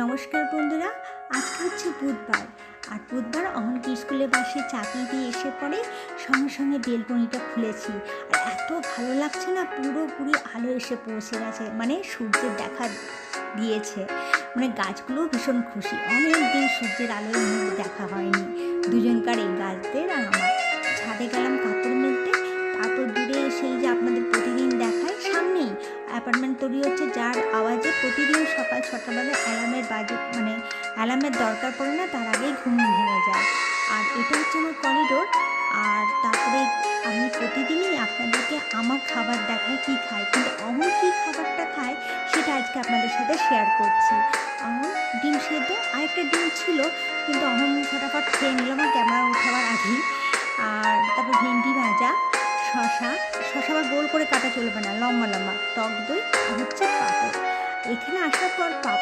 নমস্কার বন্ধুরা, আজকে হচ্ছে বুধবার। আর বুধবার অহনকে স্কুলে বাসে চাকরি দিয়ে এসে পরে সঙ্গে সঙ্গে বেলকনিটা খুলেছি। আর এত ভালো লাগছে না, পুরোপুরি আলো এসে পৌঁছে গেছে, মানে সূর্যের দেখা দিয়েছে। মানে গাছগুলোও ভীষণ খুশি, অনেক দিন সূর্যের আলোয় মুখ দেখা হয়নি দুজনকার, এই গাছদের আর আমার। ছাদে গেলাম কাপড় মেলতে, তারপর দূরে সেই যে আপনাদের প্রতিদিন দেখায় সামনেই অ্যাপার্টমেন্ট তৈরি হচ্ছে, যার আওয়াজে প্রতিদিন সকাল 6টা বাজে অ্যালার্মের বাজে, মানে অ্যালার্মের দরকার পড়ে না, তার আগেই ঘুম ভেঙে যায়। আর এটা হচ্ছে আমার করিডোর। আর তারপরে আমি প্রতিদিনই আপনাদেরকে আমার খাবার দেখাই, কী খাই, কিন্তু অমন কী খাবারটা খায় সেটা আজকে আপনাদের সাথে শেয়ার করছি। অমন ডিম সেদ্ধ, আরেকটা ডিম ছিল কিন্তু অমন ফটাফট খেয়ে নিলাম আমার ক্যামেরা ওঠাবার আগেই। আর তারপর ভেন্ডি ভাজা, শশা আবার গোল করে কাটা চলবে না, লম্বা লম্বা, টক দই আর হচ্ছে পাঁপড়। এখানে আসার পর